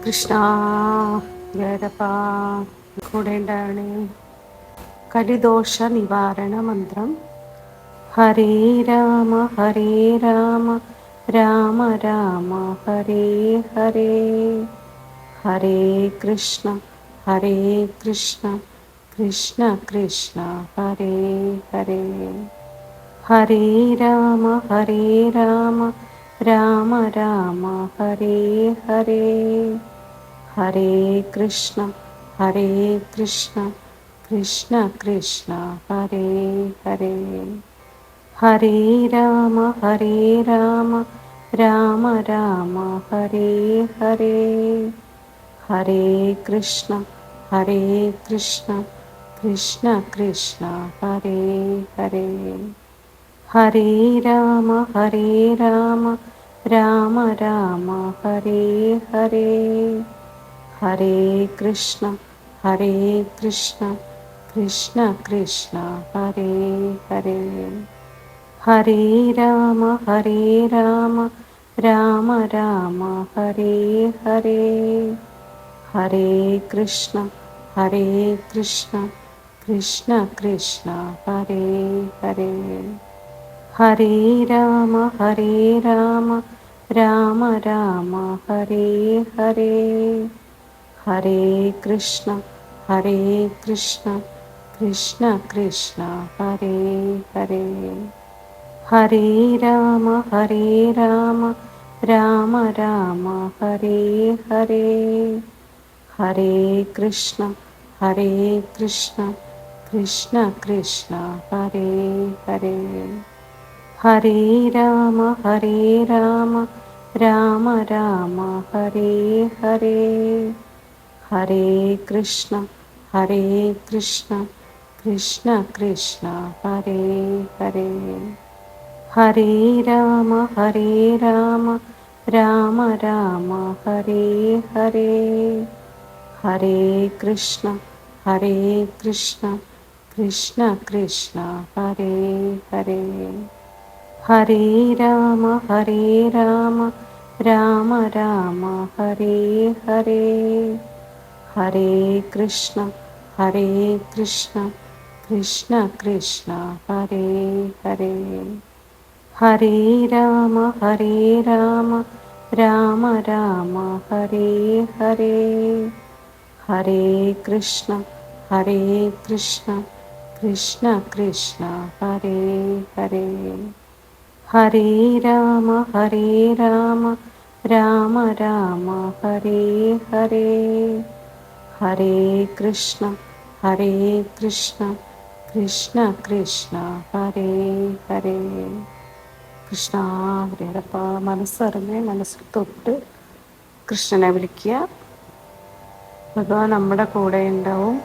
കൃഷ്ണ ഗുരുവായൂരപ്പ കൂടെ ഉണ്ടാവണേ. കലിദോഷ നിവാരണ മന്ത്രം. ഹരേ രാമ ഹരേ രാമ രാമ രാമ ഹരേ ഹരേ. ഹരേ കൃഷ്ണ കൃഷ്ണ കൃഷ്ണ ഹരേ ഹരേ. ഹരേ രാമ രാമ രാമ ഹരേ ഹരേ. ഹരേ കൃഷ്ണ കൃഷ്ണ കൃഷ്ണ ഹരേ ഹരേ. ഹരേ രാമ രാമ രാമ ഹരേ ഹരേ. ഹരേ കൃഷ്ണ കൃഷ്ണ കൃഷ്ണ ഹരേ ഹരേ. ഹരേ രാമ രാമ രാമ ഹരേ ഹരേ. ഹരേ കൃഷ്ണ കൃഷ്ണ കൃഷ്ണ ഹരേ ഹരേ. ഹരേ രാമ രാമ രാമ ഹരേ ഹരേ. ഹരേ കൃഷ്ണ കൃഷ്ണ കൃഷ്ണ ഹരേ ഹരേ. ഹരേ രാമ രാമ രാമ ഹരേ ഹരേ. ഹരേ കൃഷ്ണ കൃഷ്ണ കൃഷ്ണ ഹരേ ഹരേ. ഹരേ രാമ രാമ രാമ ഹരേ ഹരേ. ഹരേ കൃഷ്ണ കൃഷ്ണ കൃഷ്ണ ഹരേ ഹരേ. ഹരേ രാമ രാമ രാമ ഹരേ ഹരേ. ഹരേ കൃഷ്ണ കൃഷ്ണ കൃഷ്ണ ഹരേ ഹരേ. ഹരേ രാമ രാമ രാമ ഹരേ ഹരേ. ഹരേ കൃഷ്ണ കൃഷ്ണ കൃഷ്ണ ഹരേ ഹരേ. ഹരേ രാമ രാമ രാമ ഹരേ ഹരേ. ഹരേ കൃഷ്ണ കൃഷ്ണ കൃഷ്ണ ഹരേ ഹരേ. ഹരേ രാമ രാമ രാമ ഹരേ ഹരേ. ഹരേ കൃഷ്ണ കൃഷ്ണ കൃഷ്ണ ഹരേ ഹരേ. ഹരേ രാമ രാമ രാമ ഹരേ ഹരേ. ഹരേ കൃഷ്ണ കൃഷ്ണ കൃഷ്ണ ഹരേ ഹരേ. കൃഷ്ണ ഗുരുവായൂരപ്പ. മനസ്സറിഞ്ഞ് മനസ്സിൽ തൊട്ട് കൃഷ്ണനെ വിളിക്കുക. ഭഗവാൻ നമ്മുടെ കൂടെ ഉണ്ടാവും.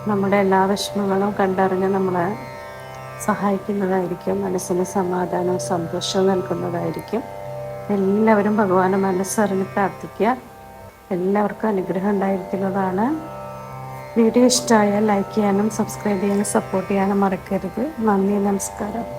നമ്മുടെ എല്ലാ വിഷമങ്ങളും കണ്ടറിഞ്ഞ് നമ്മളെ സഹായിക്കുന്നതായിരിക്കും. മനസ്സിന് സമാധാനവും സന്തോഷവും നൽകുന്നതായിരിക്കും. എല്ലാവരും ഭഗവാനെ മനസ്സറിഞ്ഞ് പ്രാർത്ഥിക്കുക. എല്ലാവർക്കും അനുഗ്രഹം ഉണ്ടായിരിക്കുന്നതാണ്. വീഡിയോ ഇഷ്ടമായാൽ ലൈക്ക് ചെയ്യാനും സബ്സ്ക്രൈബ് ചെയ്യാനും സപ്പോർട്ട് ചെയ്യാനും മറക്കരുത്. നന്ദി, നമസ്കാരം.